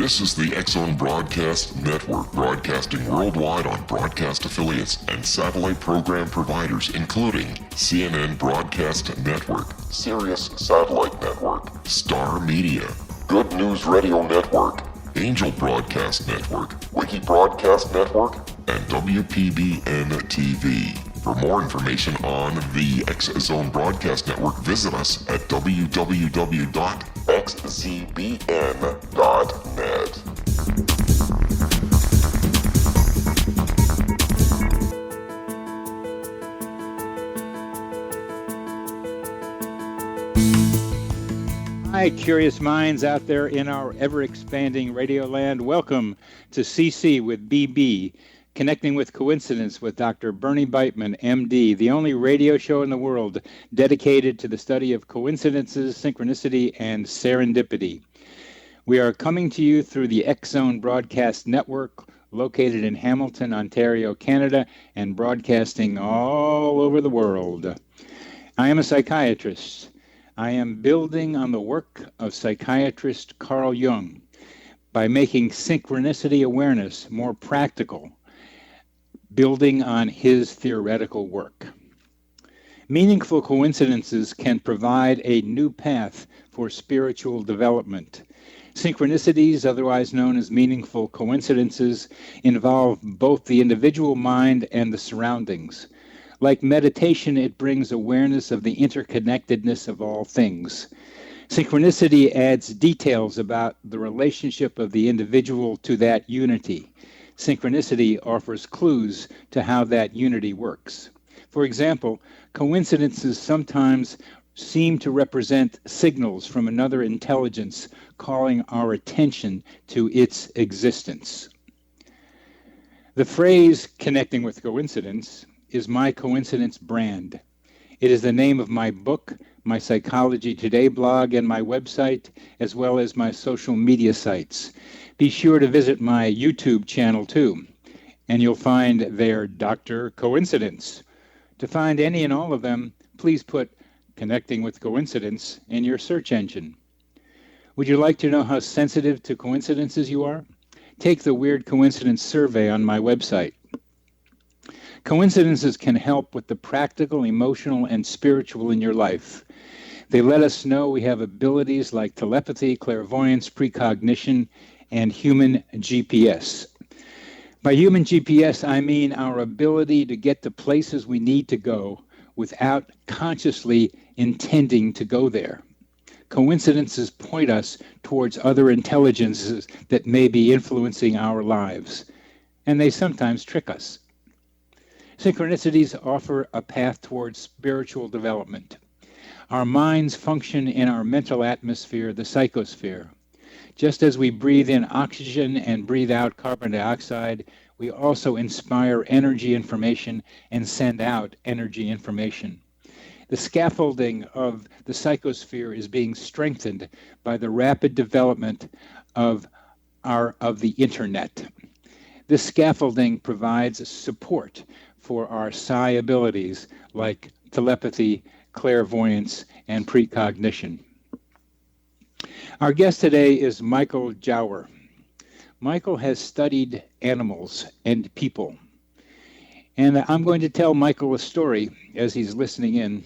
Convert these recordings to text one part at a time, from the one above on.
This is the X-Zone Broadcast Network, broadcasting worldwide on broadcast affiliates and satellite program providers, including CNN Broadcast Network, Sirius Satellite Network, Star Media, Good News Radio Network, Angel Broadcast Network, Wiki Broadcast Network, and WPBN TV. For more information on the X-Zone Broadcast Network, visit us at www.xzbn.net. Hi, curious minds out there in our ever-expanding radio land. Welcome to CC with BB, Connecting with Coincidence with Dr. Bernie Beitman, MD, the only radio show in the world dedicated to the study of coincidences, synchronicity, and serendipity. We are coming to you through the X-Zone Broadcast Network, located in Hamilton, Ontario, Canada, and broadcasting all over the world. I am a psychiatrist. I am building on the work of psychiatrist Carl Jung by making synchronicity awareness more practical, building on his theoretical work. Meaningful coincidences can provide a new path for spiritual development. Synchronicities, otherwise known as meaningful coincidences, involve both the individual mind and the surroundings. Like meditation, it brings awareness of the interconnectedness of all things. Synchronicity adds details about the relationship of the individual to that unity. Synchronicity offers clues to how that unity works. For example, coincidences sometimes seem to represent signals from another intelligence calling our attention to its existence. The phrase "connecting with coincidence" is my coincidence brand. It is the name of my book, my Psychology Today blog, and my website, as well as my social media sites. Be sure to visit my YouTube channel too, and you'll find there Dr. Coincidence. To find any and all of them, please put "Connecting with Coincidence" in your search engine. Would you like to know how sensitive to coincidences you are? Take the Weird Coincidence survey on my website. Coincidences can help with the practical, emotional, and spiritual in your life. They let us know we have abilities like telepathy, clairvoyance, precognition, and human GPS. By human GPS, I mean our ability to get to places we need to go without consciously intending to go there. Coincidences point us towards other intelligences that may be influencing our lives, and they sometimes trick us. Synchronicities offer a path towards spiritual development. Our minds function in our mental atmosphere, the psychosphere. Just as we breathe in oxygen and breathe out carbon dioxide, we also inspire energy information and send out energy information. The scaffolding of the psychosphere is being strengthened by the rapid development of the internet. This scaffolding provides support for our psi abilities like telepathy, clairvoyance, and precognition. Our guest today is Michael Jauer. Michael has studied animals and people. And I'm going to tell Michael a story as he's listening in,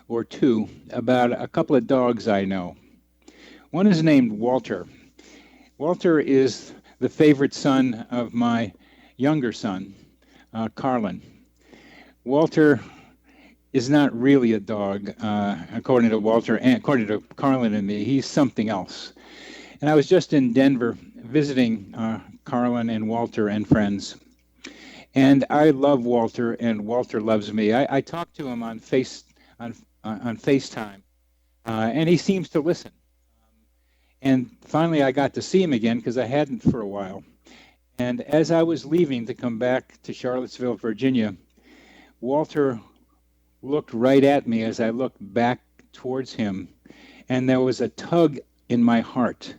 or two, about a couple of dogs I know. One is named Walter. Walter is the favorite son of my younger son, Carlin. Walter is not really a dog, according to Walter, and according to Carlin and me. He's something else. And I was just in Denver visiting Carlin and Walter and friends. And I love Walter, and Walter loves me. I talked to him on FaceTime, and he seems to listen. And finally, I got to see him again because I hadn't for a while. And as I was leaving to come back to Charlottesville, Virginia, Walter looked right at me as I looked back towards him, and there was a tug in my heart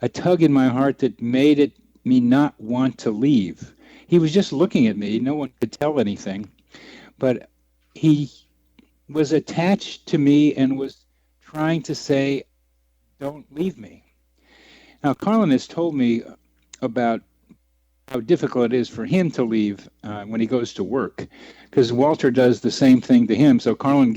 that made me not want to leave. He was just looking at me. No one could tell anything, but he was attached to me and was trying to say, "Don't leave me." Now, Carlin has told me about how difficult it is for him to leave when he goes to work, because Walter does the same thing to him. So Carlin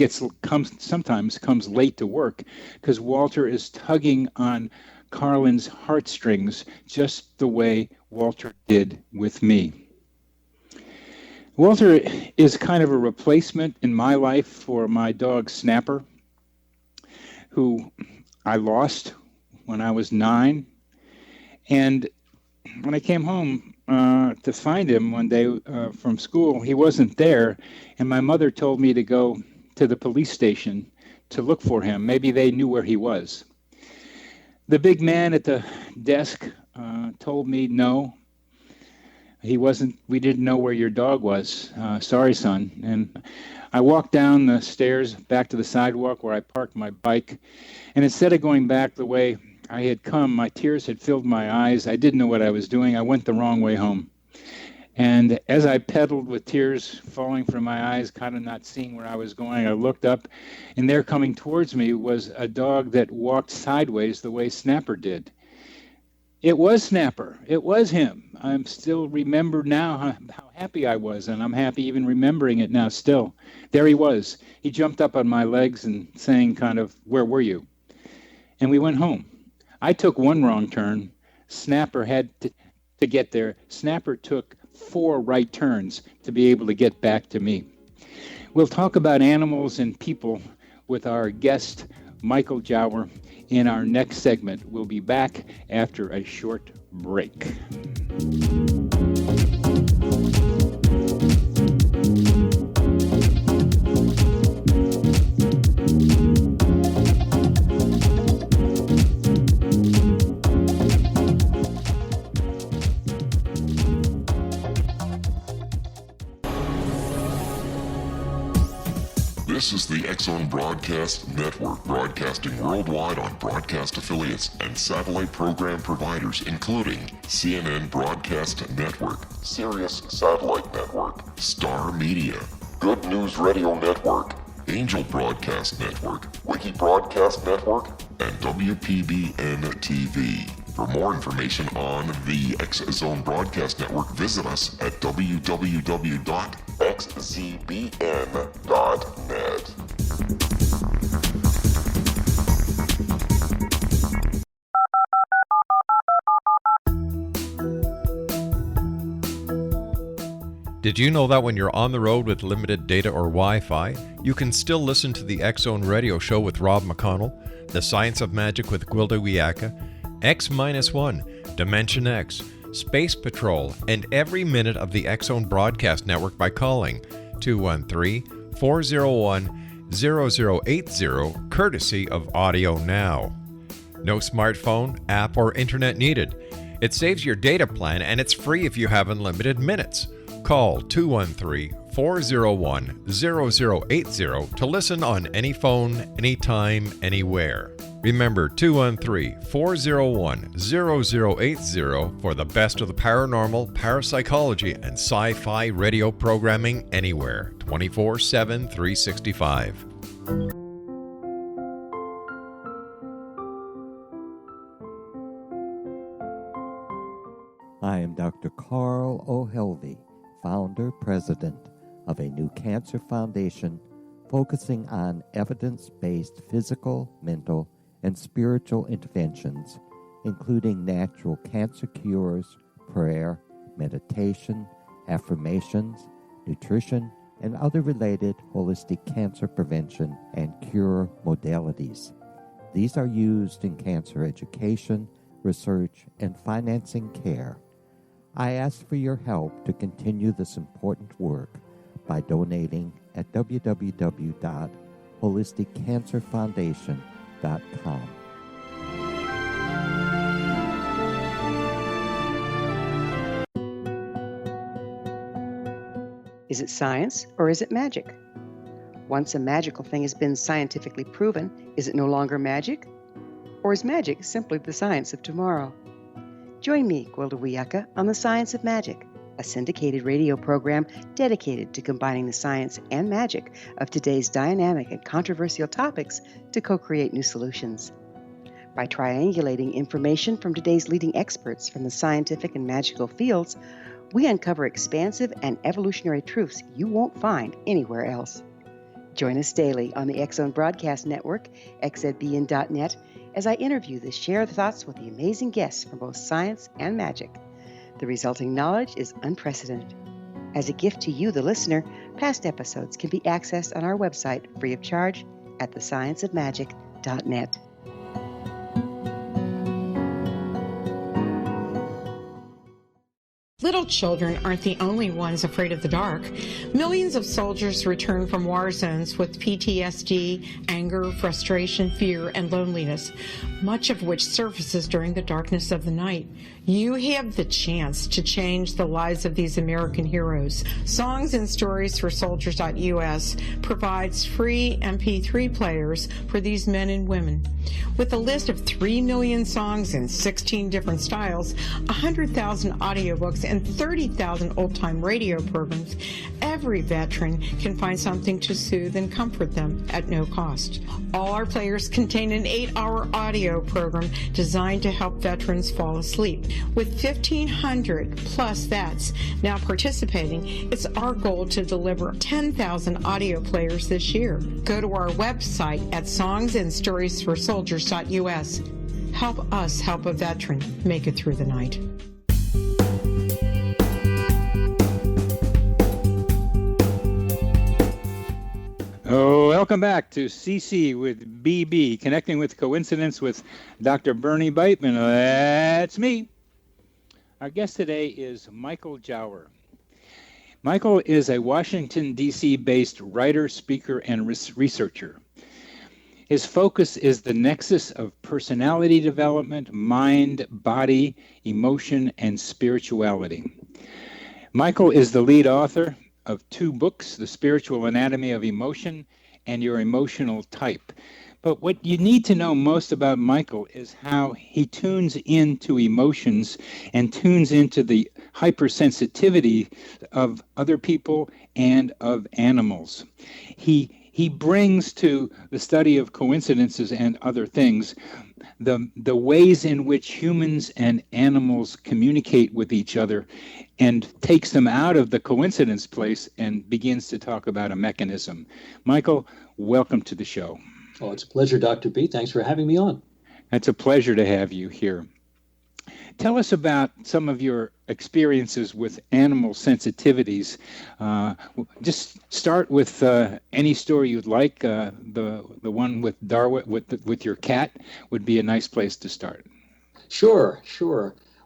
sometimes comes late to work because Walter is tugging on Carlin's heartstrings just the way Walter did with me. Walter is kind of a replacement in my life for my dog Snapper, who I lost when I was 9. And when I came home to find him one day from school, he wasn't there. And my mother told me to go to the police station to look for him. Maybe they knew where he was. The big man at the desk told me, no, he wasn't. We didn't know where your dog was. Sorry, son. And I walked down the stairs back to the sidewalk where I parked my bike. And instead of going back the way I had come, my tears had filled my eyes. I didn't know what I was doing. I went the wrong way home. And as I pedaled with tears falling from my eyes, kind of not seeing where I was going, I looked up, and there coming towards me was a dog that walked sideways the way Snapper did. It was Snapper. It was him. I'm still remembered now how happy I was, and I'm happy even remembering it now still. There he was. He jumped up on my legs and saying kind of, "Where were you?" And we went home. I took one wrong turn. Snapper had to get there. Snapper took 4 right turns to be able to get back to me. We'll talk about animals and people with our guest, Michael Jower, in our next segment. We'll be back after a short break. This is the X-Zone Broadcast Network, broadcasting worldwide on broadcast affiliates and satellite program providers, including CNN Broadcast Network, Sirius Satellite Network, Star Media, Good News Radio Network, Angel Broadcast Network, Wiki Broadcast Network, and WPBN TV. For more information on the X-Zone Broadcast Network, visit us at www.xzbn.net. Did you know that when you're on the road with limited data or Wi-Fi, you can still listen to the X-Zone Radio Show with Rob McConnell, The Science of Magic with Gwilda Wiyaka, X-1, Dimension X, Space Patrol, and every minute of the X-Zone Broadcast Network by calling 213-401-0080, courtesy of Audio Now. No smartphone, app, or internet needed. It saves your data plan and it's free if you have unlimited minutes. Call 213-401-0080 to listen on any phone, anytime, anywhere. Remember 213-401-0080 for the best of the paranormal, parapsychology, and sci-fi radio programming anywhere, 24/7, 365. I am Dr. Carl O'Helvey, founder, president of a new cancer foundation focusing on evidence-based physical, mental, and spiritual interventions, including natural cancer cures, prayer, meditation, affirmations, nutrition, and other related holistic cancer prevention and cure modalities. These are used in cancer education, research, and financing care. I ask for your help to continue this important work by donating at www.holisticcancerfoundation.com. Is it science or is it magic? Once a magical thing has been scientifically proven, is it no longer magic? Or is magic simply the science of tomorrow? Join me, Gwilda Wiyaka, on The Science of Magic, a syndicated radio program dedicated to combining the science and magic of today's dynamic and controversial topics to co-create new solutions. By triangulating information from today's leading experts from the scientific and magical fields, we uncover expansive and evolutionary truths you won't find anywhere else. Join us daily on the X Zone Broadcast Network, xzbn.net, as I interview the share thoughts with the amazing guests from both science and magic. The resulting knowledge is unprecedented. As a gift to you, the listener, past episodes can be accessed on our website free of charge at thescienceofmagic.net. Little children aren't the only ones afraid of the dark. Millions of soldiers return from war zones with PTSD, anger, frustration, fear, and loneliness, much of which surfaces during the darkness of the night. You have the chance to change the lives of these American heroes. Songs and Stories for Soldiers.us provides free MP3 players for these men and women. With a list of 3 million songs in 16 different styles, 100,000 audiobooks, and 30,000 old-time radio programs, every veteran can find something to soothe and comfort them at no cost. All our players contain an 8-hour audio program designed to help veterans fall asleep. With 1,500 plus vets now participating, it's our goal to deliver 10,000 audio players this year. Go to our website at songsandstoriesforsoldiers.us. Help us help a veteran make it through the night. Oh, welcome back to CC with BB, Connecting with Coincidence with Dr. Bernie Beitman. That's me. Our guest today is Michael Jauer. Michael is a Washington, D.C. based writer, speaker, and researcher. His focus is the nexus of personality development, mind, body, emotion, and spirituality. Michael is the lead author of 2 books, The Spiritual Anatomy of Emotion and Your Emotional Type. But what you need to know most about Michael is how he tunes into emotions and tunes into the hypersensitivity of other people and of animals. He brings to the study of coincidences and other things the ways in which humans and animals communicate with each other, and takes them out of the coincidence place and begins to talk about a mechanism. Michael, welcome to the show. Oh, it's a pleasure, Dr. B. Thanks for having me on. It's a pleasure to have you here. Tell us about some of your experiences with animal sensitivities. Just start with any story you'd like. The one with Darwin, with your cat, would be a nice place to start. Sure.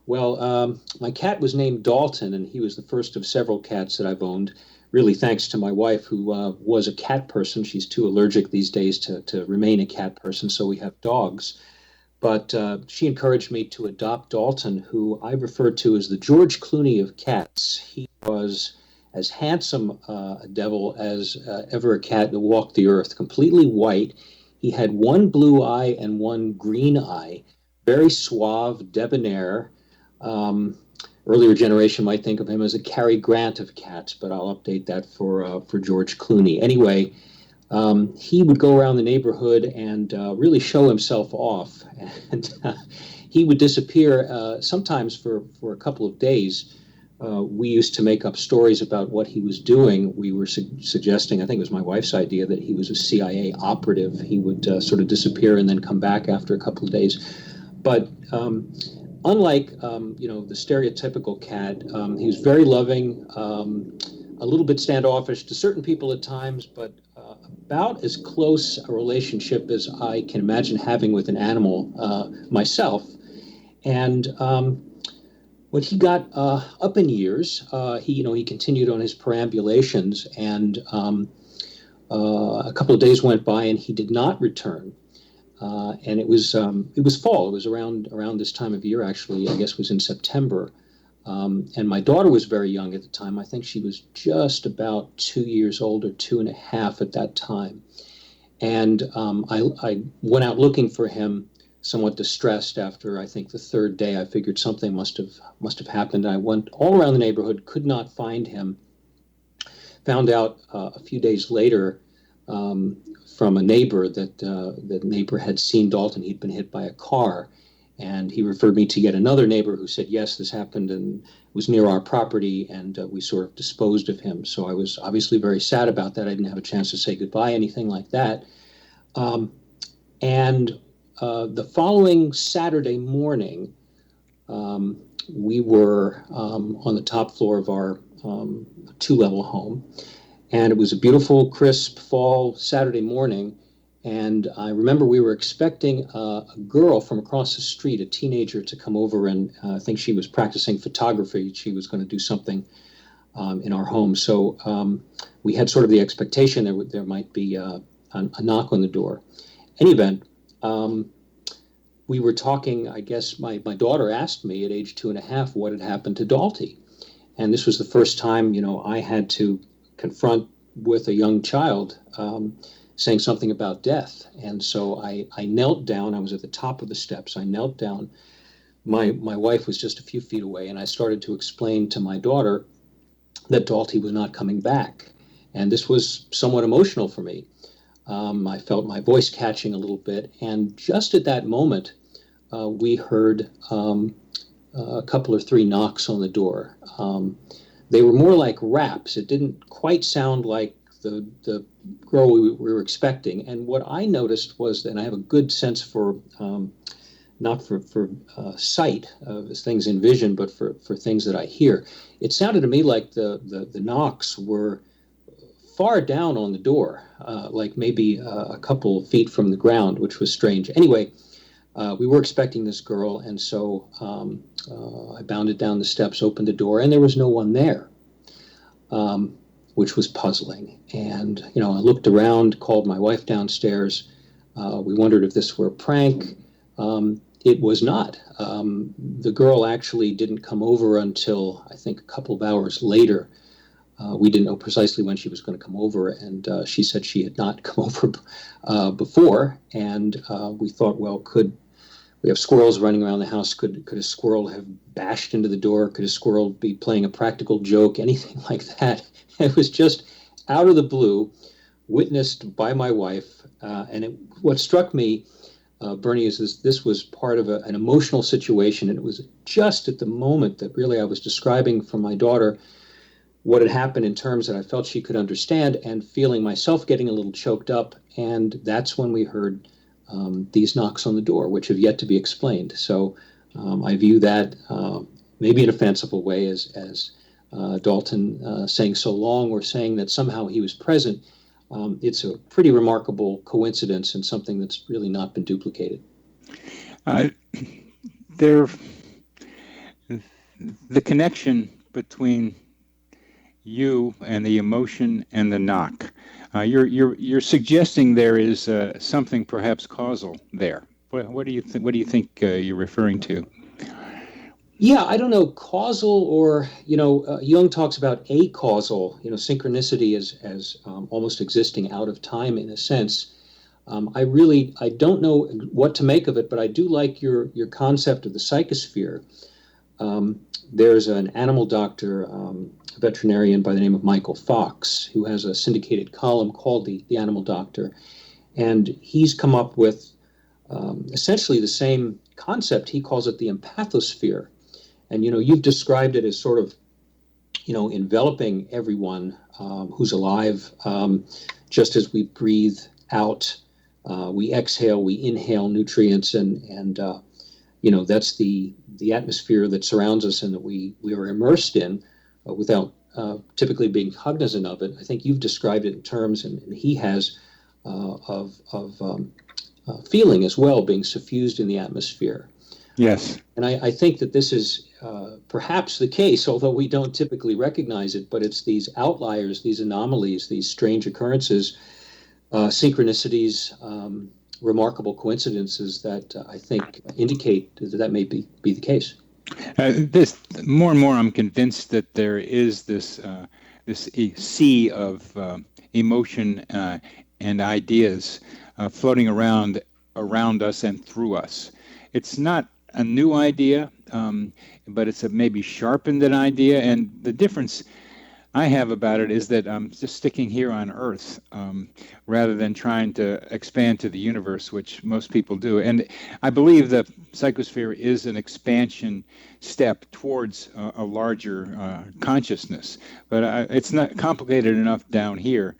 Well, my cat was named Dalton, and he was the first of several cats that I've owned, really thanks to my wife, who was a cat person. She's too allergic these days to remain a cat person, so we have dogs. But she encouraged me to adopt Dalton, who I refer to as the George Clooney of cats. He was as handsome a devil as ever a cat that walked the earth, completely white. He had one blue eye and one green eye, very suave, debonair. Earlier generation might think of him as a Cary Grant of cats, but I'll update that for George Clooney. Anyway, he would go around the neighborhood and really show himself off. And he would disappear sometimes for a couple of days. We used to make up stories about what he was doing. We were suggesting, I think it was my wife's idea, that he was a CIA operative. He would sort of disappear and then come back after a couple of days. But unlike the stereotypical cat, he was very loving, a little bit standoffish to certain people at times, but about as close a relationship as I can imagine having with an animal myself. And when he got up in years, he continued on his perambulations, and a couple of days went by and he did not return. And it was fall. It was around this time of year, actually. I guess it was in September. And my daughter was very young at the time. I think she was just about 2 years old or 2.5 at that time. And I went out looking for him, somewhat distressed. After I think the 3rd day, I figured something must have happened. I went all around the neighborhood, could not find him. Found out a few days later from a neighbor that the neighbor had seen Dalton. He'd been hit by a car, and he referred me to yet another neighbor who said, yes, this happened and was near our property, and we sort of disposed of him. So I was obviously very sad about that. I didn't have a chance to say goodbye, anything like that. And the following Saturday morning, we were on the top floor of our two-level home, and it was a beautiful, crisp fall Saturday morning. And I remember we were expecting a girl from across the street, a teenager, to come over, and I think she was practicing photography. She was going to do something in our home. So we had sort of the expectation there might be a knock on the door. In any event, we were talking, I guess my daughter asked me at age 2.5 what had happened to Dalty. And this was the first time, I had to confront with a young child saying something about death. And so I knelt down. I was at the top of the steps. I knelt down. My wife was just a few feet away, and I started to explain to my daughter that Dalty was not coming back. And this was somewhat emotional for me. I felt my voice catching a little bit. And just at that moment, we heard a couple or three knocks on the door. They were more like raps. It didn't quite sound like the girl we were expecting. And what I noticed was, and I have a good sense for, not for sight of things in vision, but for things that I hear, it sounded to me like the knocks were far down on the door, like maybe a couple feet from the ground, which was strange. Anyway, we were expecting this girl, and so I bounded down the steps, opened the door, and there was no one there, which was puzzling. And, I looked around, called my wife downstairs. We wondered if this were a prank. It was not. The girl actually didn't come over until, I think, a couple of hours later. We didn't know precisely when she was going to come over, and she said she had not come over before. And we thought, well, we have squirrels running around the house. Could a squirrel have bashed into the door? Could a squirrel be playing a practical joke? Anything like that. It was just out of the blue, witnessed by my wife. And what struck me, Bernie, is this was part of an emotional situation. And it was just at the moment that really I was describing for my daughter what had happened in terms that I felt she could understand, and feeling myself getting a little choked up. And that's when we heard these knocks on the door, which have yet to be explained. So I view that maybe in a fanciful way as Dalton saying so long, or saying that somehow he was present. It's a pretty remarkable coincidence, and something that's really not been duplicated. The connection between you and the emotion and the knock. You're suggesting there is something perhaps causal there. What do you think? What do you think you're referring to? Yeah, I don't know, causal, or Jung talks about acausal. Synchronicity as almost existing out of time in a sense. I don't know what to make of it, but I do like your concept of the psychosphere. There's an animal doctor, a veterinarian by the name of Michael Fox, who has a syndicated column called The Animal Doctor. And he's come up with essentially the same concept. He calls it the empathosphere. And, you've described it as sort of, enveloping everyone who's alive. Just as we breathe out, we exhale, we inhale nutrients, and that's the atmosphere that surrounds us and that we are immersed in without typically being cognizant of it. I think you've described it in terms, and he has, of feeling as well, being suffused in the atmosphere. Yes. And I think that this is perhaps the case, although we don't typically recognize it, but it's these outliers, these anomalies, these strange occurrences, synchronicities, remarkable coincidences that I think indicate that may be the case. This more and more, I'm convinced that there is this sea of emotion and ideas floating around us and through us. It's not a new idea, but it's a maybe sharpened an idea. And the difference I have about it is that I'm just sticking here on Earth rather than trying to expand to the universe, which most people do. And I believe the psychosphere is an expansion step towards a larger consciousness. But it's not complicated enough down here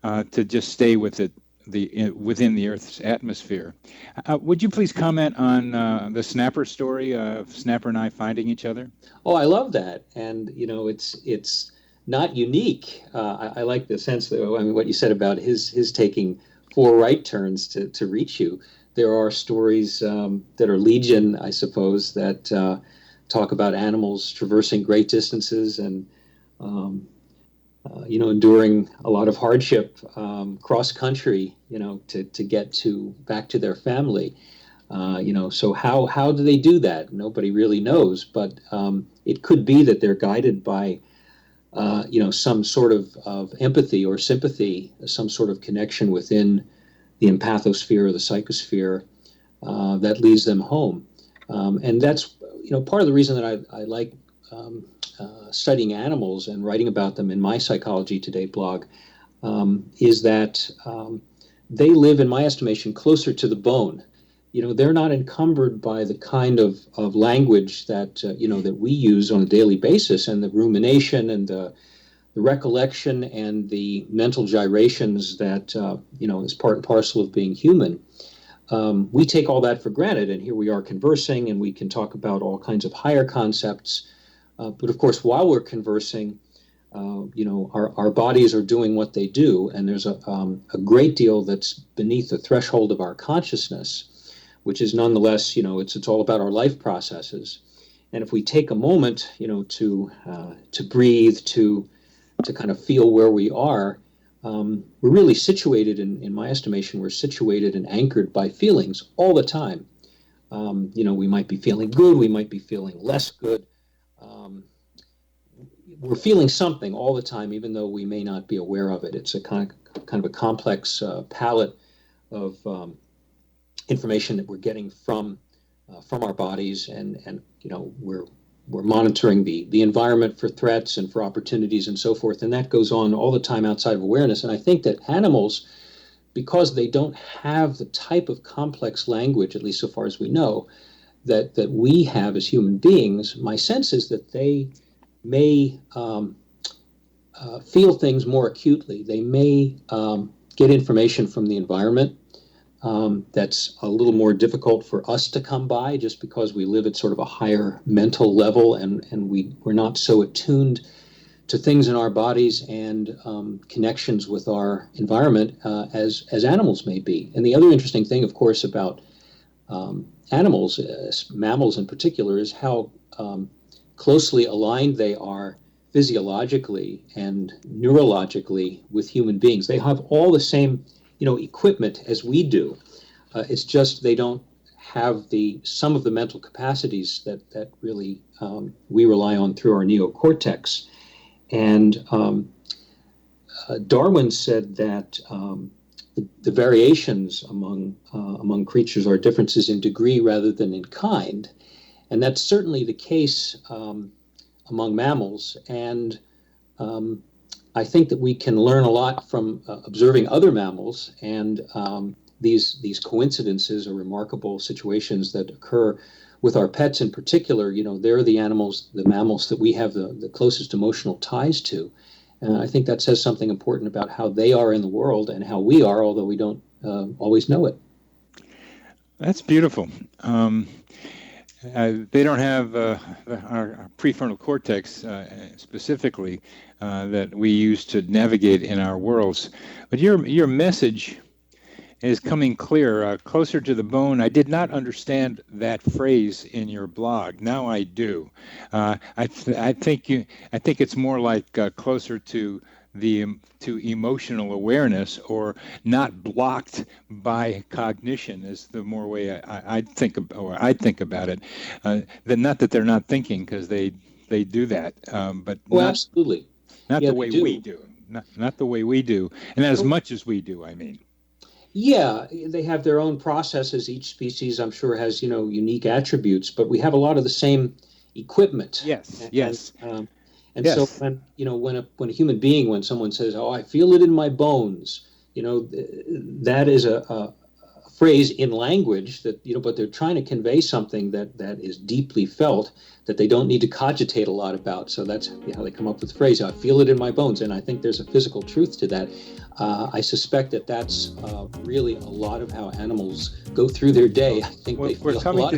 to just stay with it within the Earth's atmosphere. Would you please comment on the Snapper story of Snapper and I finding each other? Oh, I love that. And, it's not unique. I like the sense that, what you said about his taking 4 right turns to reach you. There are stories that are legion, I suppose, that talk about animals traversing great distances and, enduring a lot of hardship cross country, to get back to their family. So how do they do that? Nobody really knows, but it could be that they're guided by some sort of empathy or sympathy, some sort of connection within the empathosphere or the psychosphere that leads them home. And that's, part of the reason that I like studying animals and writing about them in my Psychology Today blog is that they live, in my estimation, closer to the bone. They're not encumbered by the kind of language that, that we use on a daily basis, and the rumination and the recollection and the mental gyrations that, is part and parcel of being human. We take all that for granted, and here we are conversing, and we can talk about all kinds of higher concepts. But of course, while we're conversing, our bodies are doing what they do, and there's a great deal that's beneath the threshold of our consciousness, which is nonetheless, it's all about our life processes. And if we take a moment, to breathe, to kind of feel where we are, we're really situated, in my estimation, we're situated and anchored by feelings all the time. We might be feeling good, we might be feeling less good. We're feeling something all the time, even though we may not be aware of it. It's a kind of a complex palette of information that we're getting from our bodies, and we're monitoring the environment for threats and for opportunities and so forth, and that goes on all the time outside of awareness. And I think that animals, because they don't have the type of complex language, at least so far as we know, that we have as human beings, my sense is that they may feel things more acutely. They may get information from the environment that's a little more difficult for us to come by, just because we live at sort of a higher mental level, and we're not so attuned to things in our bodies and connections with our environment as animals may be. And the other interesting thing, of course, about animals, mammals in particular, is how closely aligned they are physiologically and neurologically with human beings. They have all the same equipment as we do. It's just they don't have some of the mental capacities that really we rely on through our neocortex. And Darwin said that the variations among creatures are differences in degree rather than in kind, and that's certainly the case among mammals. And I think that we can learn a lot from observing other mammals, and these coincidences or remarkable situations that occur with our pets in particular. They're the mammals that we have the closest emotional ties to. And I think that says something important about how they are in the world and how we are, although we don't always know it. That's beautiful. They don't have our prefrontal cortex specifically that we use to navigate in our worlds. But your message is coming clear, closer to the bone. I did not understand that phrase in your blog. Now I do. I think it's more like closer to emotional awareness, or not blocked by cognition, is the more way I think about it. Not that they're not thinking, because they do that, but absolutely, not the way we do. Not the way we do, and as much as we do, I mean. Yeah, they have their own processes. Each species, I'm sure, has unique attributes, but we have a lot of the same equipment. Yes. And Yes. so when a human being, when someone says, "Oh, I feel it in my bones," that is a phrase in language that, but they're trying to convey something that is deeply felt, that they don't need to cogitate a lot about. So that's how they come up with the phrase, "I feel it in my bones." And I think there's a physical truth to that. I suspect that that's really a lot of how animals go through their day. I think We're coming to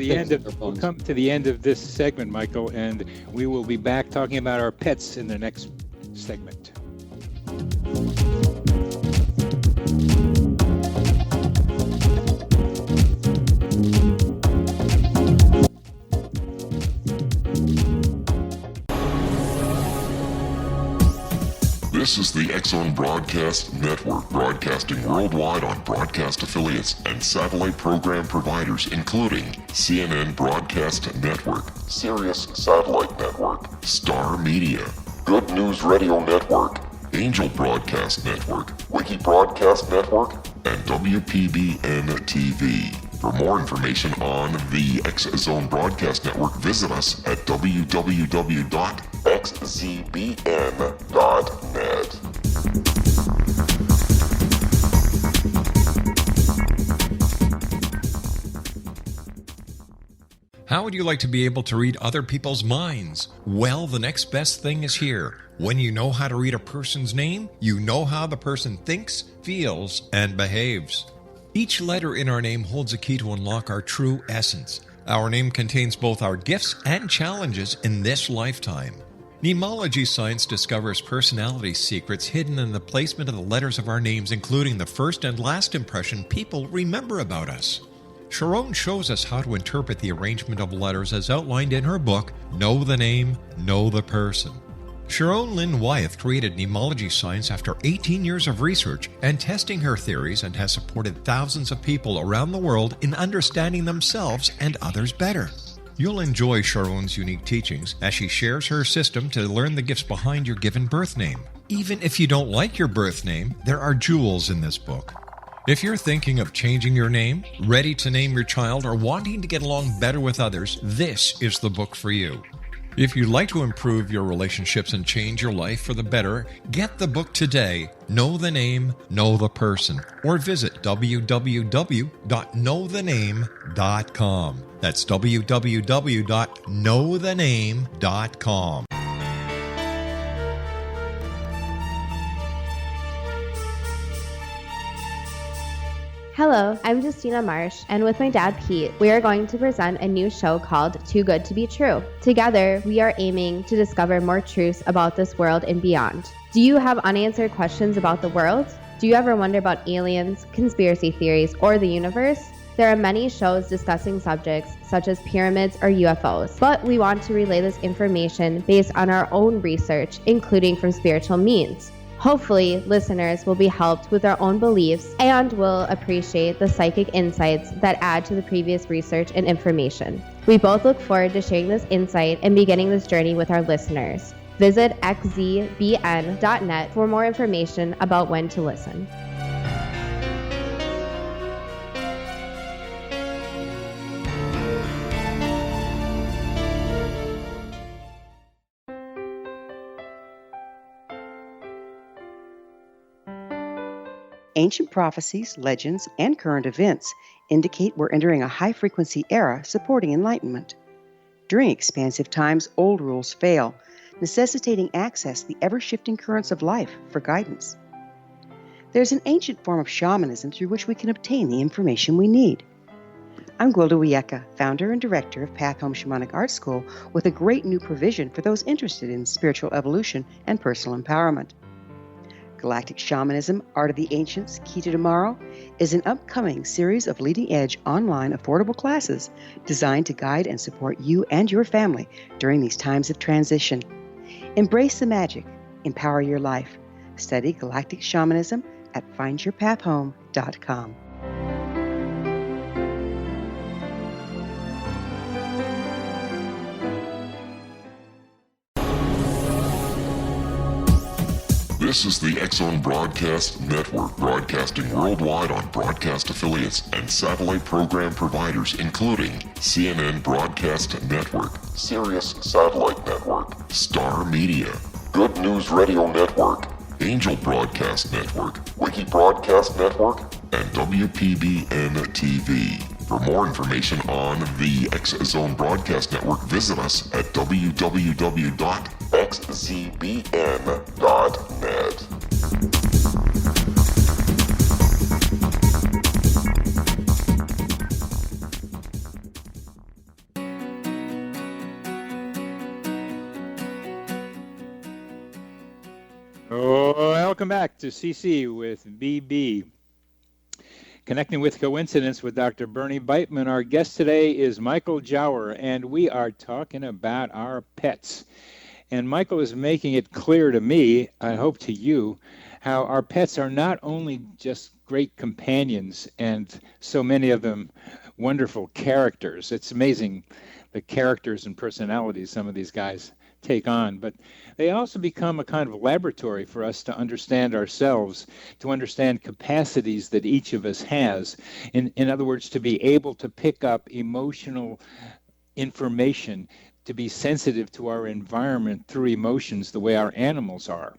the end of this segment, Michael, and we will be back talking about our pets in the next segment. This is the Exxon Broadcast Network, broadcasting worldwide on broadcast affiliates and satellite program providers, including CNN Broadcast Network, Sirius Satellite Network, Star Media, Good News Radio Network, Angel Broadcast Network, Wiki Broadcast Network, and WPBN TV. For more information on the X-Zone Broadcast Network, visit us at www.xzbn.net. How would you like to be able to read other people's minds? Well, the next best thing is here. When you know how to read a person's name, you know how the person thinks, feels, and behaves. Each letter in our name holds a key to unlock our true essence. Our name contains both our gifts and challenges in this lifetime. Mnemology science discovers personality secrets hidden in the placement of the letters of our names, including the first and last impression people remember about us. Sharon shows us how to interpret the arrangement of letters as outlined in her book, Know the Name, Know the Person. Sharon Lynn Wyeth created mnemology science after 18 years of research and testing her theories, and has supported thousands of people around the world in understanding themselves and others better. You'll enjoy Sharon's unique teachings as she shares her system to learn the gifts behind your given birth name. Even if you don't like your birth name, there are jewels in this book. If you're thinking of changing your name, ready to name your child, or wanting to get along better with others, this is the book for you. If you'd like to improve your relationships and change your life for the better, get the book today, Know the Name, Know the Person, or visit www.knowthename.com. That's www.knowthename.com. Hello, I'm Justina Marsh, and with my dad Pete, we are going to present a new show called Too Good to Be True. Together, we are aiming to discover more truths about this world and beyond. Do you have unanswered questions about the world? Do you ever wonder about aliens, conspiracy theories, or the universe? There are many shows discussing subjects such as pyramids or UFOs, but we want to relay this information based on our own research, including from spiritual means. Hopefully, listeners will be helped with their own beliefs and will appreciate the psychic insights that add to the previous research and information. We both look forward to sharing this insight and beginning this journey with our listeners. Visit xzbn.net for more information about when to listen. Ancient prophecies, legends, and current events indicate we're entering a high-frequency era supporting enlightenment. During expansive times, old rules fail, necessitating access to the ever-shifting currents of life for guidance. There's an ancient form of shamanism through which we can obtain the information we need. I'm Gwilda Wiyaka, founder and director of Path Home Shamanic Art School, with a great new provision for those interested in spiritual evolution and personal empowerment. Galactic Shamanism, Art of the Ancients, Key to Tomorrow, is an upcoming series of leading-edge online affordable classes designed to guide and support you and your family during these times of transition. Embrace the magic. Empower your life. Study Galactic Shamanism at findyourpathhome.com. This is the X-Zone Broadcast Network, broadcasting worldwide on broadcast affiliates and satellite program providers, including CNN Broadcast Network, Sirius Satellite Network, Star Media, Good News Radio Network, Angel Broadcast Network, Wiki Broadcast Network, and WPBN TV. For more information on the X-Zone Broadcast Network, visit us at www.xzbn.net. Welcome back to CC with BB. Connecting with Coincidence with Dr. Bernie Beitman. Our guest today is Michael Jower, and we are talking about our pets. And Michael is making it clear to me, I hope to you, how our pets are not only just great companions and so many of them wonderful characters. It's amazing the characters and personalities some of these guys take on, but they also become a kind of laboratory for us to understand ourselves, to understand capacities that each of us has. In other words, to be able to pick up emotional information, to be sensitive to our environment through emotions the way our animals are.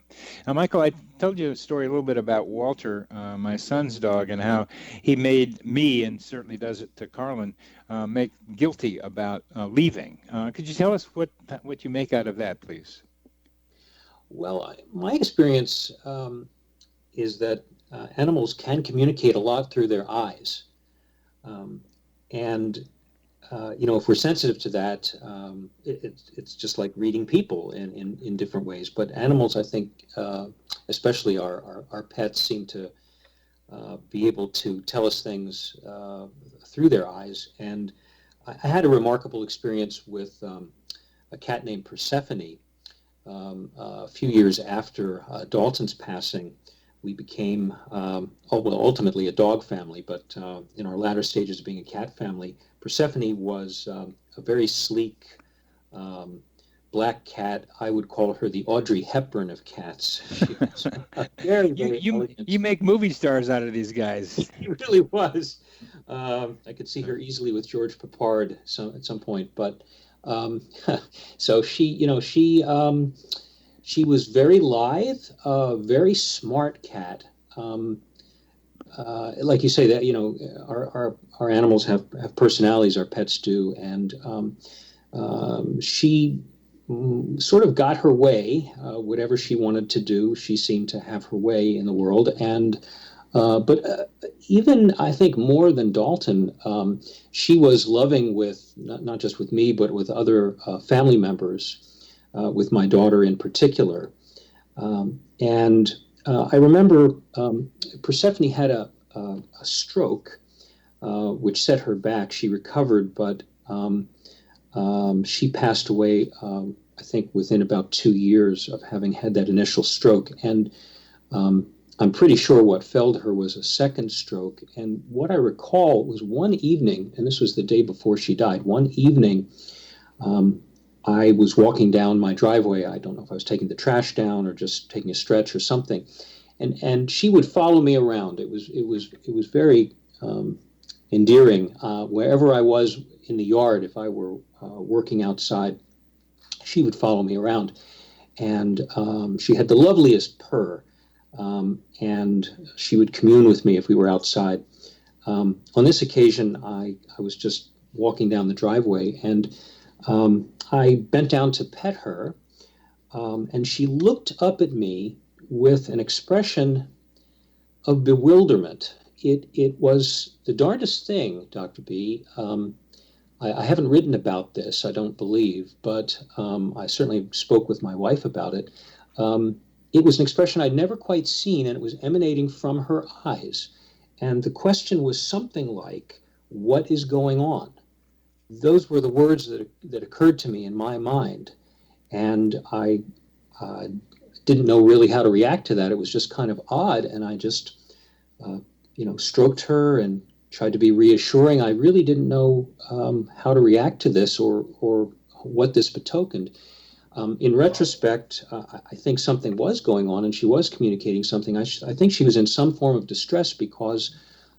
Now, Michael, I told you a story a little bit about Walter, my son's dog, and how he made me, and certainly does it to Carlin, make guilty about leaving. Could you tell us what you make out of that, please? Well, my experience is that animals can communicate a lot through their eyes. If we're sensitive to that, it's just like reading people in different ways. But animals, I think, especially our pets, seem to be able to tell us things through their eyes. And I had a remarkable experience with a cat named Persephone. A few years after Dalton's passing, we became, ultimately a dog family, but in our latter stages of being a cat family, Persephone was a very sleek black cat. I would call her the Audrey Hepburn of cats. She was very, very elegant. You make movie stars out of these guys. She really was. I could see her easily with George Peppard at some point, but so she was very lithe, very smart cat. Like you say, that our animals have personalities, our pets do, and she sort of got her way. Whatever she wanted to do, she seemed to have her way in the world. And but even I think more than Dalton, she was loving with not just with me, but with other family members. With my daughter in particular. I remember Persephone had a stroke, which set her back. She recovered, but she passed away, I think, within about 2 years of having had that initial stroke. And I'm pretty sure what felled her was a second stroke. And what I recall was one evening, and this was the day before she died, one evening, I was walking down my driveway. I don't know if I was taking the trash down or just taking a stretch or something, and she would follow me around. It was very endearing. Wherever I was in the yard, if I were working outside, she would follow me around, and she had the loveliest purr, and she would commune with me if we were outside. On this occasion, I was just walking down the driveway, and I bent down to pet her, and she looked up at me with an expression of bewilderment. It was the darndest thing, Dr. B. I haven't written about this, I don't believe, but I certainly spoke with my wife about it. It was an expression I'd never quite seen, and it was emanating from her eyes. And the question was something like, "What is going on?" Those were the words that occurred to me in my mind, and I didn't know really how to react to that. It was just kind of odd, and I just, stroked her and tried to be reassuring. I really didn't know how to react to this or what this betokened. In retrospect, I think something was going on and she was communicating something. I think she was in some form of distress because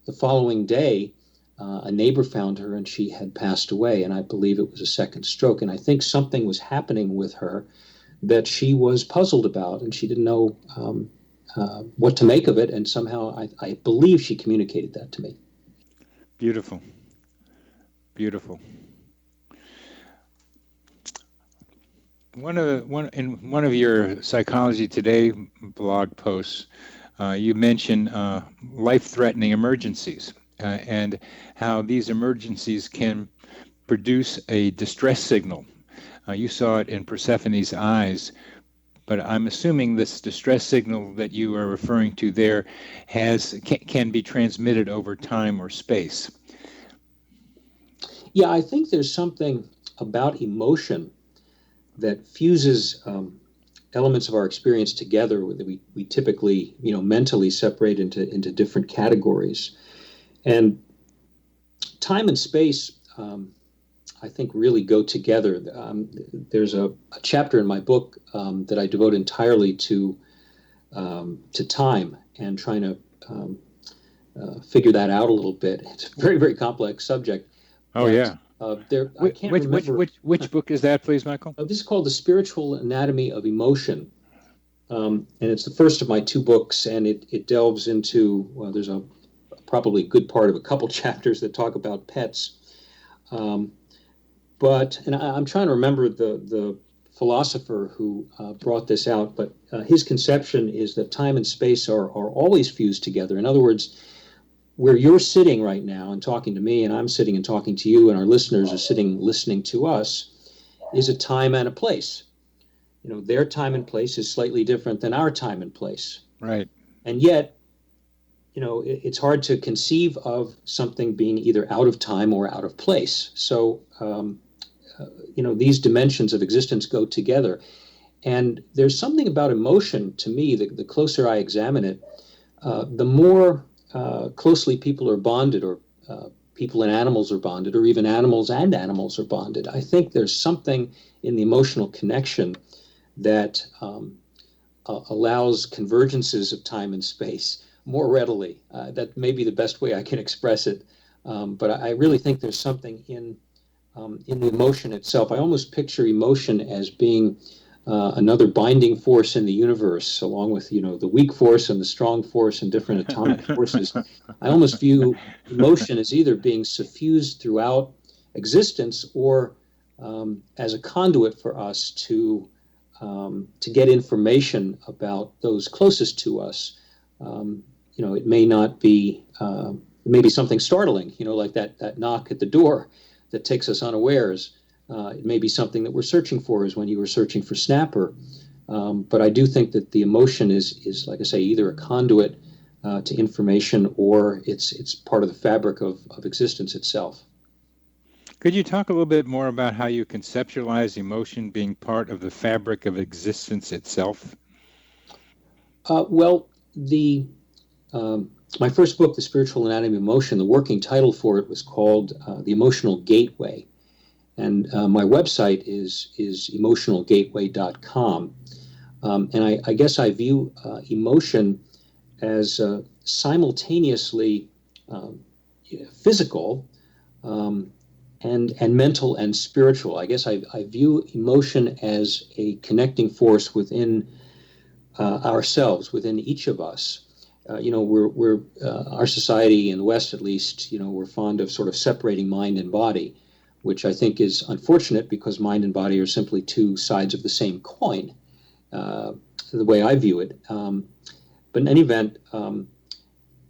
the following day, a neighbor found her and she had passed away, and I believe it was a second stroke. And I think something was happening with her that she was puzzled about, and she didn't know what to make of it. And somehow I believe she communicated that to me. Beautiful. Beautiful. In one of your Psychology Today blog posts, you mention life-threatening emergencies and how these emergencies can produce a distress signal. You saw it in Persephone's eyes, but I'm assuming this distress signal that you are referring to there can be transmitted over time or space. Yeah, I think there's something about emotion that fuses elements of our experience together that we typically, mentally separate into different categories. And time and space, I think, really go together. There's a chapter in my book that I devote entirely to time and trying to figure that out a little bit. It's a very, very complex subject. Oh, yeah. I can't remember. Which book is that, please, Michael? This is called The Spiritual Anatomy of Emotion. And it's the first of my two books, and it delves into, well, there's probably a good part of a couple chapters that talk about pets. And I'm trying to remember the philosopher who brought this out, but his conception is that time and space are always fused together. In other words, where you're sitting right now and talking to me, and I'm sitting and talking to you, and our listeners are sitting listening to us, is a time and a place. Their time and place is slightly different than our time and place. Right. And yet, it's hard to conceive of something being either out of time or out of place. So, these dimensions of existence go together. And there's something about emotion, to me, the closer I examine it, the more closely people are bonded, or people and animals are bonded, or even animals and animals are bonded. I think there's something in the emotional connection that allows convergences of time and space more readily. That may be the best way I can express it. But I really think there's something in the emotion itself. I almost picture emotion as being another binding force in the universe, along with, the weak force and the strong force and different atomic forces. I almost view emotion as either being suffused throughout existence or as a conduit for us to get information about those closest to us. It may not be, it may be something startling, like that knock at the door that takes us unawares. It may be something that we're searching for, as when you were searching for snapper. But I do think that the emotion is, like I say, either a conduit to information, or it's part of the fabric of existence itself. Could you talk a little bit more about how you conceptualize emotion being part of the fabric of existence itself? Well, my first book, The Spiritual Anatomy of Emotion, the working title for it was called The Emotional Gateway. And my website is emotionalgateway.com. And I guess I view emotion as simultaneously physical and mental and spiritual. I guess I view emotion as a connecting force within ourselves, within each of us. We're our society in the West, at least, we're fond of sort of separating mind and body, which I think is unfortunate, because mind and body are simply two sides of the same coin, the way I view it. But in any event,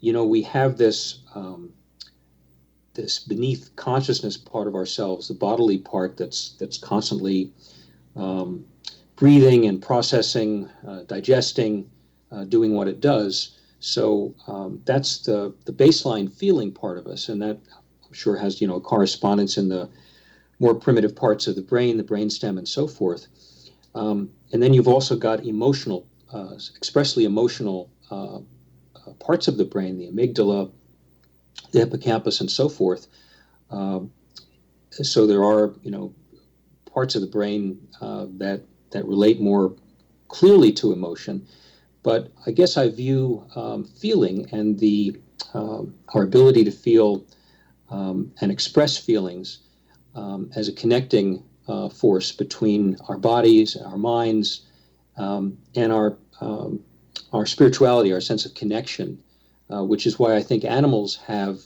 we have this beneath consciousness part of ourselves, the bodily part that's constantly breathing and processing, digesting, doing what it does. So that's the baseline feeling part of us, and that I'm sure has correspondence in the more primitive parts of the brain, the brainstem, and so forth. And then you've also got emotional, expressly emotional parts of the brain, the amygdala, the hippocampus, and so forth. So there are parts of the brain that that relate more clearly to emotion. But I guess I view feeling and our ability to feel and express feelings as a connecting force between our bodies, our minds, and our spirituality, our sense of connection, which is why I think animals have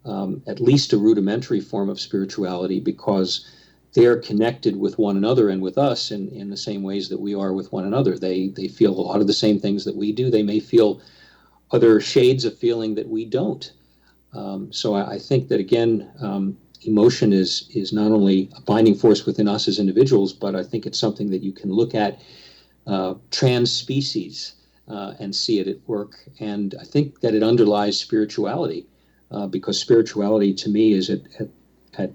at least a rudimentary form of spirituality, because they're connected with one another and with us in the same ways that we are with one another. They feel a lot of the same things that we do. They may feel other shades of feeling that we don't. So I think that, again, emotion is not only a binding force within us as individuals, but I think it's something that you can look at trans species and see it at work. And I think that it underlies spirituality, because spirituality to me is at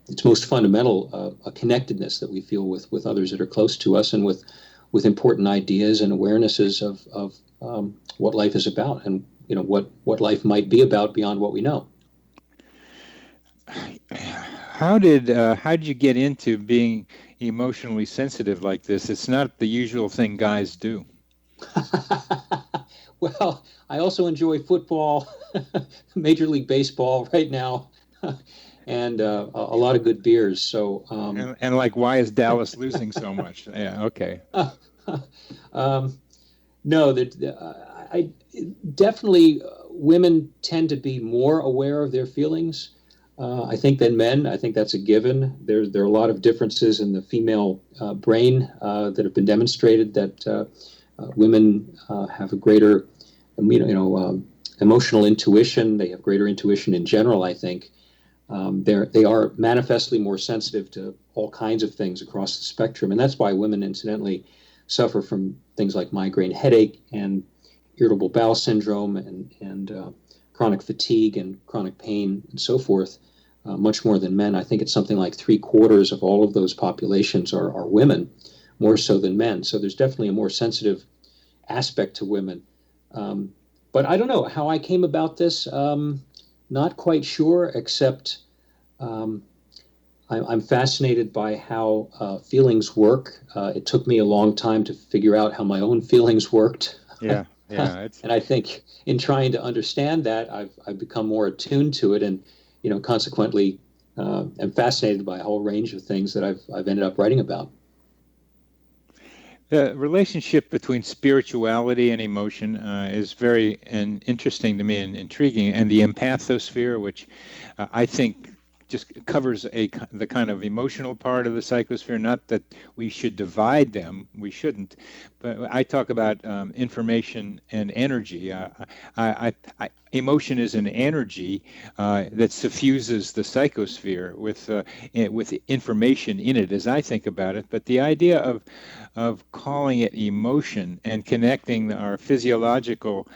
its most fundamental a connectedness that we feel with others that are close to us, and with important ideas and awarenesses of what life is about, and what life might be about beyond what we know. How did you get into being emotionally sensitive like this? It's not the usual thing guys do. Well, I also enjoy football, Major League Baseball right now, and a lot of good beers. So and like, why is Dallas losing so much? Yeah, okay. No, I definitely women tend to be more aware of their feelings, I think, than men. I think that's a given. There are a lot of differences in the female brain that have been demonstrated, that women have a greater, emotional intuition. They have greater intuition in general, I think. They are manifestly more sensitive to all kinds of things across the spectrum. And that's why women, incidentally, suffer from things like migraine headache and irritable bowel syndrome and chronic fatigue and chronic pain and so forth, much more than men. I think it's something like 3/4 of all of those populations are women, more so than men. So there's definitely a more sensitive aspect to women. But I don't know how I came about this. Not quite sure, except I'm fascinated by how feelings work. It took me a long time to figure out how my own feelings worked. Yeah. And I think in trying to understand that, I've become more attuned to it, and consequently, am fascinated by a whole range of things that I've ended up writing about. The relationship between spirituality and emotion is very interesting to me and intriguing, and the empathosphere, which I think just covers the kind of emotional part of the psychosphere. Not that we should divide them, we shouldn't, but I talk about information and energy. Emotion is an energy that suffuses the psychosphere with information in it, as I think about it. But the idea of calling it emotion and connecting our physiological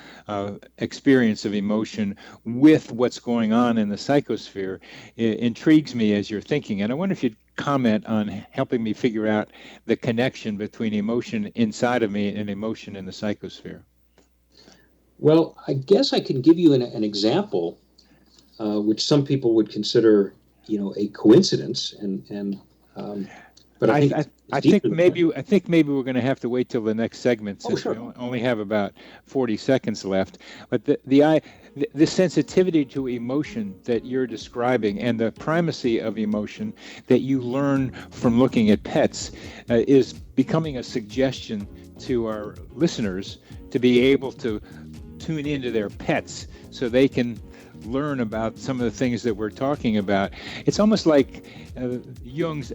experience of emotion with what's going on in the psychosphere intrigues me as you're thinking. And I wonder if you'd comment on helping me figure out the connection between emotion inside of me and emotion in the psychosphere. Well, I guess I can give you an example, which some people would consider, a coincidence, but I think maybe we're going to have to wait till the next segment, since sure. We only have about 40 seconds left. But the sensitivity to emotion that you're describing, and the primacy of emotion that you learn from looking at pets, is becoming a suggestion to our listeners to be able to tune into their pets so they can learn about some of the things that we're talking about. It's almost like Jung's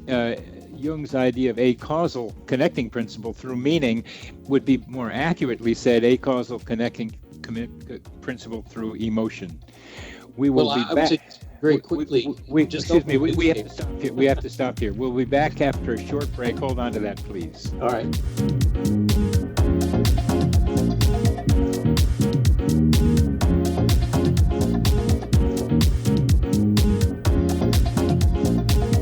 idea of a causal connecting principle through meaning would be more accurately said a causal connecting principle through emotion. We will be back very quickly. We have to stop here. We have to stop here. We'll be back after a short break. Hold on to that, please. All right.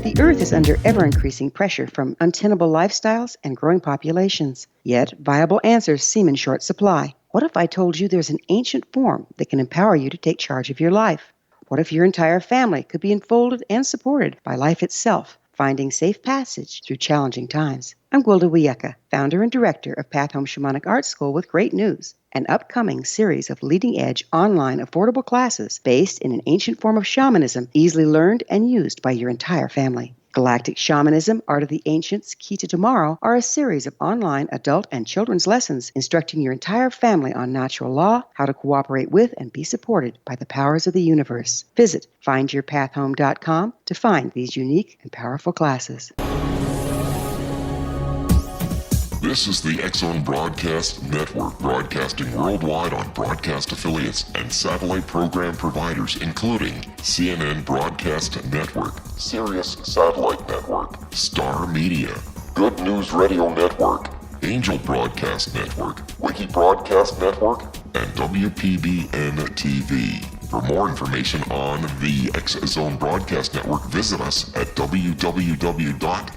The Earth is under ever-increasing pressure from untenable lifestyles and growing populations. Yet, viable answers seem in short supply. What if I told you there's an ancient form that can empower you to take charge of your life? What if your entire family could be enfolded and supported by life itself, Finding Safe Passage Through Challenging Times. I'm Gwilda Wiyaka, founder and director of Path Home Shamanic Art School, with great news. An upcoming series of leading-edge online affordable classes based in an ancient form of shamanism, easily learned and used by your entire family. Galactic Shamanism, Art of the Ancients, Key to Tomorrow are a series of online adult and children's lessons instructing your entire family on natural law, how to cooperate with and be supported by the powers of the universe. Visit findyourpathhome.com to find these unique and powerful classes. This is the X-Zone Broadcast Network, broadcasting worldwide on broadcast affiliates and satellite program providers, including CNN Broadcast Network, Sirius Satellite Network, Star Media, Good News Radio Network, Angel Broadcast Network, Wiki Broadcast Network, and WPBN TV. For more information on the X-Zone Broadcast Network, visit us at www.xzbn.net.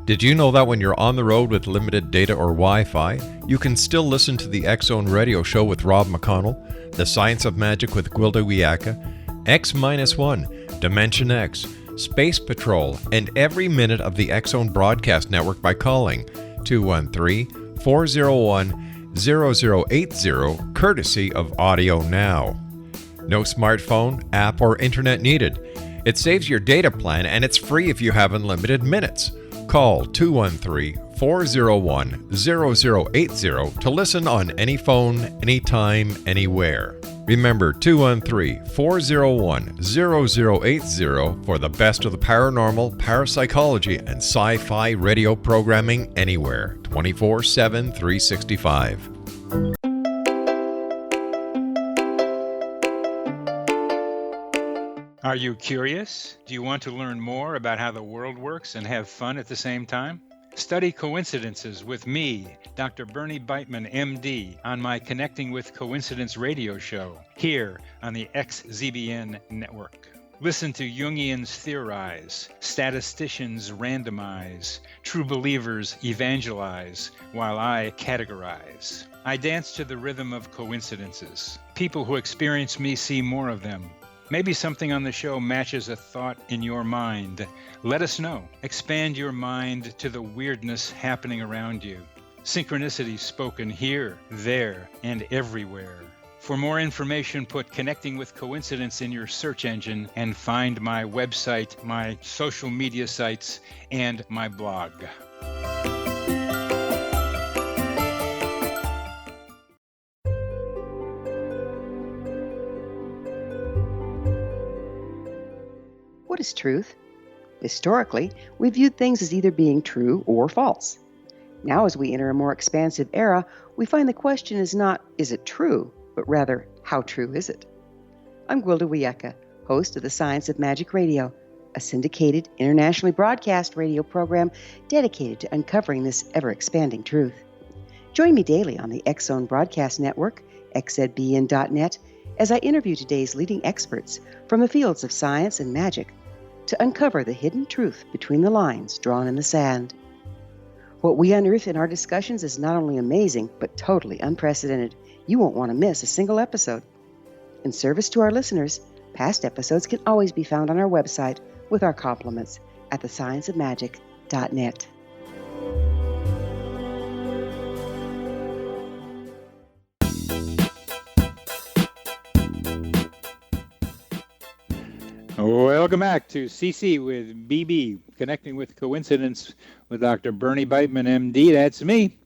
Did you know that when you're on the road with limited data or Wi-Fi, you can still listen to the X-Zone Radio Show with Rob McConnell, The Science of Magic with Gwilda Wiyaka, X-1, Dimension X, Space Patrol, and every minute of the X-Zone Broadcast Network by calling 213-401-0080, courtesy of Audio Now. No smartphone, app, or internet needed. It saves your data plan, and it's free if you have unlimited minutes. Call 213-401-0080 to listen on any phone, anytime, anywhere. Remember 213-401-0080 for the best of the paranormal, parapsychology, and sci-fi radio programming anywhere, 24/7, 365. Are you curious? Do you want to learn more about how the world works and have fun at the same time? Study coincidences with me, Dr. Bernie Beitman, MD, on my Connecting with Coincidence radio show, here on the XZBN network. Listen to Jungians theorize, statisticians randomize, true believers evangelize, while I categorize. I dance to the rhythm of coincidences. People who experience me see more of them. Maybe something on the show matches a thought in your mind. Let us know. Expand your mind to the weirdness happening around you. Synchronicity spoken here, there, and everywhere. For more information, put Connecting with Coincidence in your search engine and find my website, my social media sites, and my blog. What is truth? Historically, we viewed things as either being true or false. Now, as we enter a more expansive era, we find the question is not, is it true, but rather, how true is it? I'm Gwilda Wiyaka, host of the Science of Magic Radio, a syndicated, internationally broadcast radio program dedicated to uncovering this ever-expanding truth. Join me daily on the X-Zone Broadcast Network, xzbn.net, as I interview today's leading experts from the fields of science and magic to uncover the hidden truth between the lines drawn in the sand. What we unearth in our discussions is not only amazing, but totally unprecedented. You won't want to miss a single episode. In service to our listeners, past episodes can always be found on our website with our compliments at thescienceofmagic.net. Welcome back to CC with BB, Connecting with Coincidence with Dr. Bernie Beitman, MD. That's me.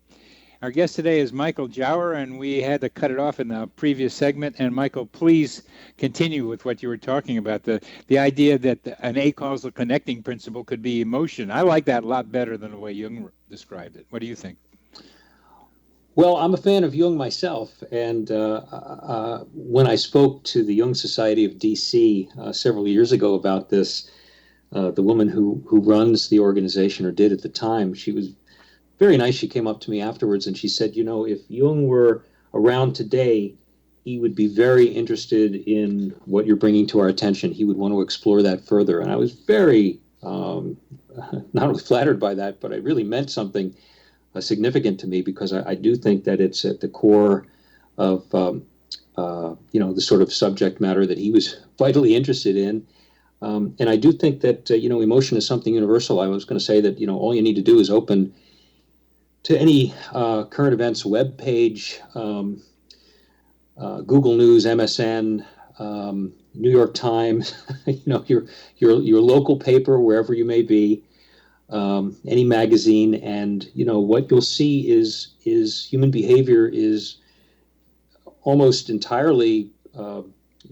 Our guest today is Michael Jower, and we had to cut it off in the previous segment. And Michael, please continue with what you were talking about, the idea that an acausal connecting principle could be emotion. I like that a lot better than the way Jung described it. What do you think? Well, I'm a fan of Jung myself, and when I spoke to the Jung Society of DC several years ago about this, the woman who runs the organization, or did at the time, she was very nice. She came up to me afterwards and she said, you know, if Jung were around today, he would be very interested in what you're bringing to our attention. He would want to explore that further. And I was very not only flattered by that, but it really meant something significant to me, because I do think that it's at the core of the sort of subject matter that he was vitally interested in. And I do think that emotion is something universal. I was going to say that all you need to do is open to any current events web page, Google News, MSN, New York Times, your local paper, wherever you may be, any magazine, and what you'll see is human behavior is almost entirely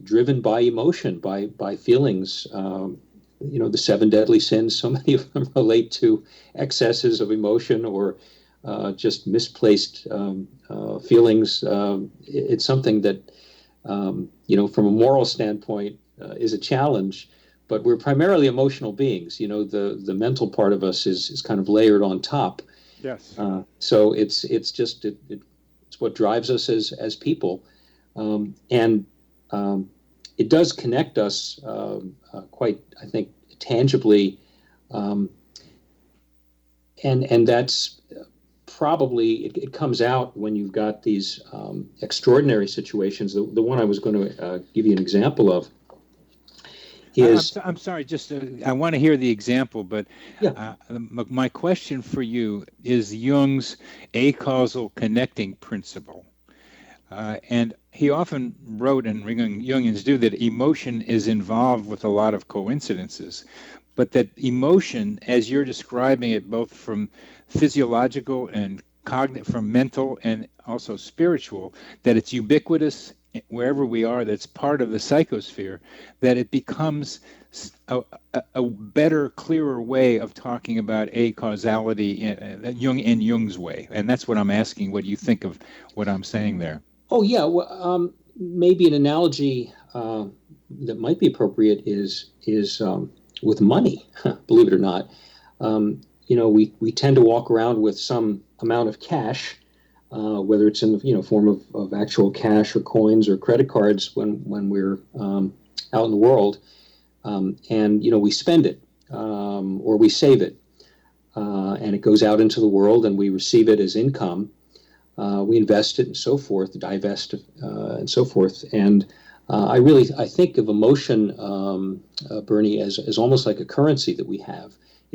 driven by emotion, by feelings. The 7 deadly sins, so many of them relate to excesses of emotion or just misplaced feelings. It's something that, from a moral standpoint, is a challenge. But we're primarily emotional beings. The mental part of us is kind of layered on top. Yes. So it's what drives us as people, and it does connect us quite, I think, tangibly, and that's probably it comes out when you've got these extraordinary situations. The one I was going to give you an example of is. I'm sorry, just I want to hear the example, but Yeah. My question for you is Jung's acausal connecting principle. And he often wrote, and Jungians do, that emotion is involved with a lot of coincidences, but that emotion, as you're describing it, both from physiological and cognitive, from mental and also spiritual, that it's ubiquitous wherever we are, that's part of the psychosphere, that it becomes a better, clearer way of talking about acausality in Jung's way. And that's what I'm asking, what you think of what I'm saying there. Oh, yeah. Well, maybe an analogy that might be appropriate is with money, believe it or not. We tend to walk around with some amount of cash, whether it's in the form of actual cash or coins or credit cards when we're out in the world, and we spend it or we save it, and it goes out into the world, and we receive it as income. We invest it and so forth, divest and so forth. And I think of emotion, Bernie, as almost like a currency that we have.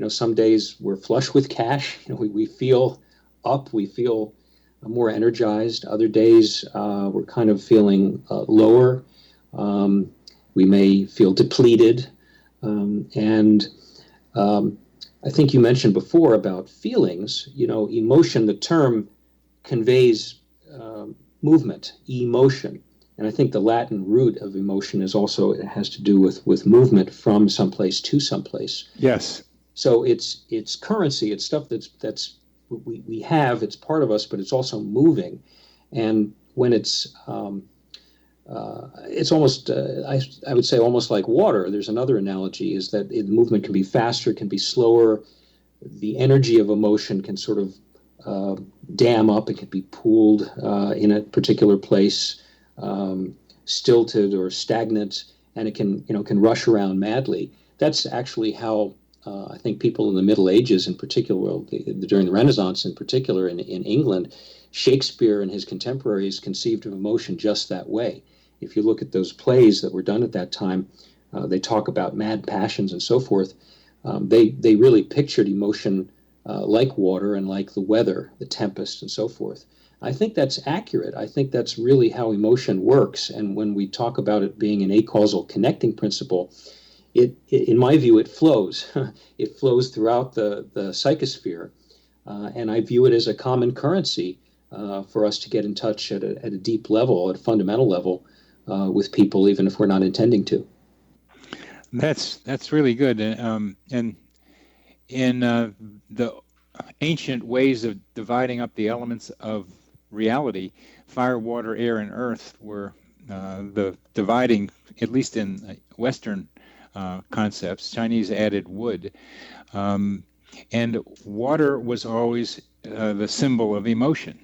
Some days we're flush with cash. We feel up, we feel more energized. Other days we're kind of feeling lower. We may feel depleted. And I think you mentioned before about feelings. Emotion, the term conveys movement, emotion. And I think the Latin root of emotion is also, it has to do with movement from someplace to someplace. Yes. So it's currency, it's stuff that's we have, it's part of us, but it's also moving. And when it's almost, I would say almost like water. There's another analogy, is that movement can be faster, can be slower. The energy of emotion can sort of dam up. It can be pooled in a particular place, stilted or stagnant, and it can rush around madly. That's actually how I think people in the Middle Ages, in particular, during the Renaissance in particular in England, Shakespeare and his contemporaries conceived of emotion just that way. If you look at those plays that were done at that time, they talk about mad passions and so forth. They really pictured emotion like water and like the weather, the tempest and so forth. I think that's accurate. I think that's really how emotion works. And when we talk about it being an acausal connecting principle, it in my view, it flows. It flows throughout the psychosphere. And I view it as a common currency for us to get in touch at a deep level, at a fundamental level with people, even if we're not intending to. That's really good. And in the ancient ways of dividing up the elements of reality, fire, water, air, and earth were the dividing, at least in Western concepts. Chinese added wood. And water was always the symbol of emotion.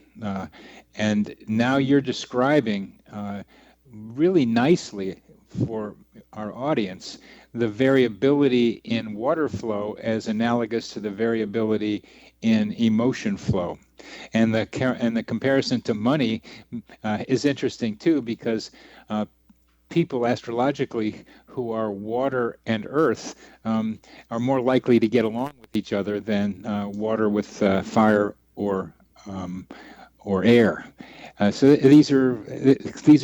And now you're describing really nicely for our audience the variability in water flow as analogous to the variability in emotion flow. And the comparison to money is interesting too, because people astrologically who are water and earth are more likely to get along with each other than water with fire or air. So these are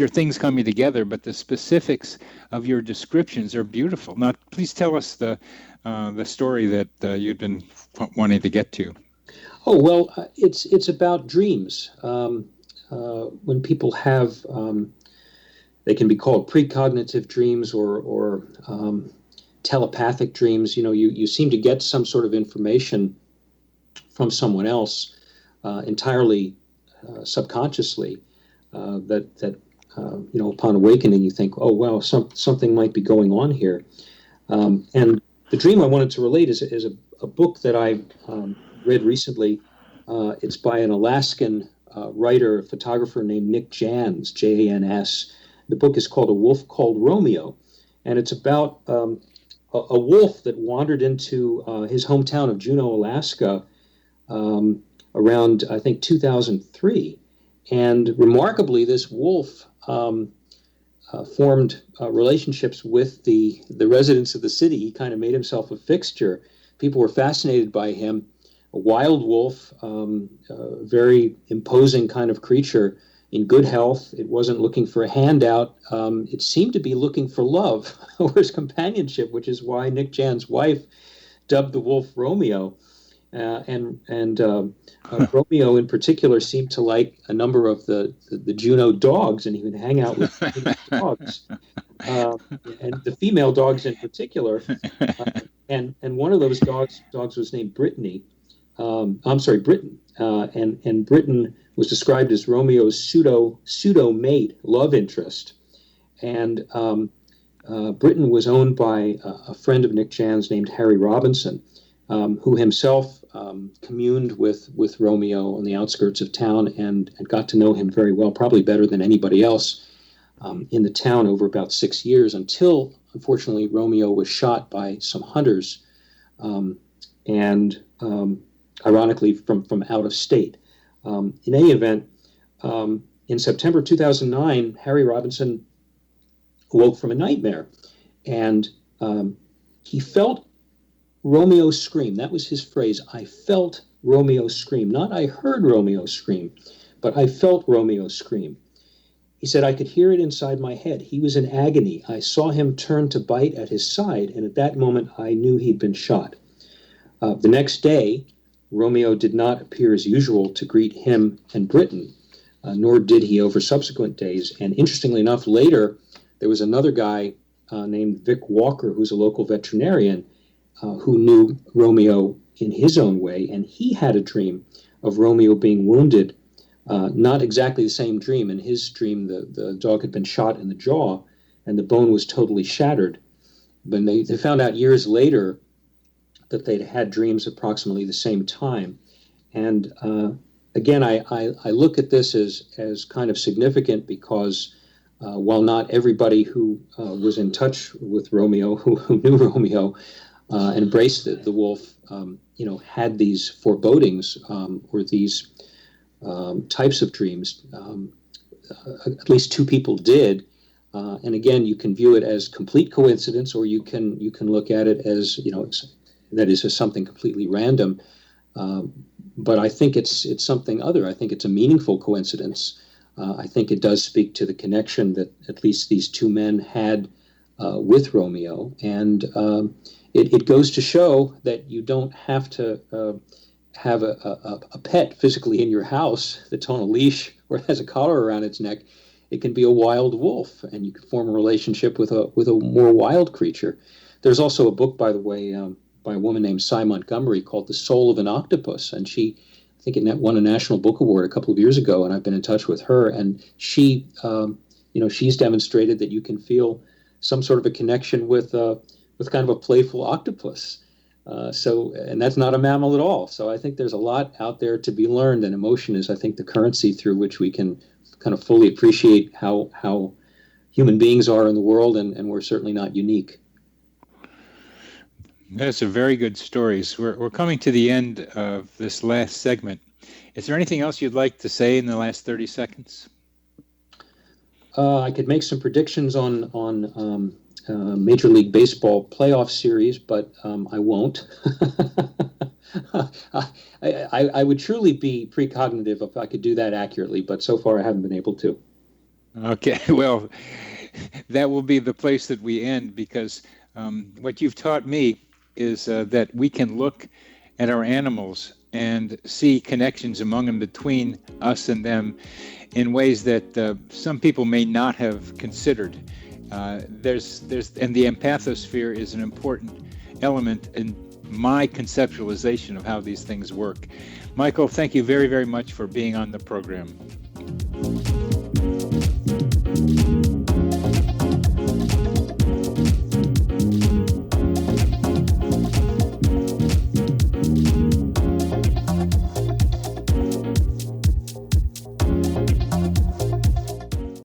things coming together, but the specifics of your descriptions are beautiful. Now, please tell us the story that you've been wanting to get to. Oh, well, it's about dreams. When people have, they can be called precognitive dreams or telepathic dreams. You seem to get some sort of information from someone else entirely subconsciously, that upon awakening you think, oh wow, something might be going on here. And the dream I wanted to relate is a book that I read recently. It's by an Alaskan writer, photographer named Nick Jans, Jans. The book is called A Wolf Called Romeo, and it's about a wolf that wandered into his hometown of Juneau, Alaska, around, I think, 2003. And remarkably, this wolf formed relationships with the residents of the city. He kind of made himself a fixture. People were fascinated by him. A wild wolf, very imposing kind of creature, in good health. It wasn't looking for a handout. It seemed to be looking for love or his companionship, which is why Nick Jan's wife dubbed the wolf Romeo. And Romeo in particular seemed to like a number of the Juneau dogs, and he would hang out with dogs, and the female dogs in particular. And one of those dogs was named Brittany. Britain. And Britain was described as Romeo's pseudo mate, love interest. And Britain was owned by a friend of Nick Jan's named Harry Robinson, who himself communed with Romeo on the outskirts of town and got to know him very well, probably better than anybody else in the town over about 6 years, until, unfortunately, Romeo was shot by some hunters, and ironically from out of state. In any event, in September 2009, Harry Robinson awoke from a nightmare, and he felt Romeo scream. That was his phrase. I felt Romeo scream. Not I heard Romeo scream, but I felt Romeo scream. He said, I could hear it inside my head. He was in agony. I saw him turn to bite at his side, and at that moment I knew he'd been shot. The next day, Romeo did not appear as usual to greet him and Britain, nor did he over subsequent days. And interestingly enough, later, there was another guy named Vic Walker, who's a local veterinarian, who knew Romeo in his own way, and he had a dream of Romeo being wounded, not exactly the same dream. In his dream, the dog had been shot in the jaw, and the bone was totally shattered. But they found out years later that they'd had dreams approximately the same time. And again, I look at this as kind of significant because while not everybody who was in touch with Romeo, who knew Romeo, and embraced the wolf, had these forebodings or these types of dreams. At least two people did, and again, you can view it as complete coincidence, or you can look at it as that is as something completely random. But I think it's something other. I think it's a meaningful coincidence. I think it does speak to the connection that at least these two men had with Romeo, and it goes to show that you don't have to have a pet physically in your house that's on a leash or has a collar around its neck. It can be a wild wolf, and you can form a relationship with a more wild creature. There's also a book, by the way, by a woman named Cy Montgomery called The Soul of an Octopus, and she, I think it won a National Book Award a couple of years ago, and I've been in touch with her, and she, she's demonstrated that you can feel some sort of a connection with kind of a playful octopus. And that's not a mammal at all. So I think there's a lot out there to be learned, and emotion is, I think, the currency through which we can kind of fully appreciate how human beings are in the world, and we're certainly not unique. That's a very good stories. We're coming to the end of this last segment. Is there anything else you'd like to say in the last 30 seconds? I could make some predictions on Major League Baseball playoff series, but I won't. I would truly be precognitive if I could do that accurately, but so far I haven't been able to. Okay, well, that will be the place that we end, because what you've taught me is that we can look at our animals and see connections among them between us and them in ways that some people may not have considered. And the empathosphere is an important element in my conceptualization of how these things work. Michael, thank you very, very much for being on the program.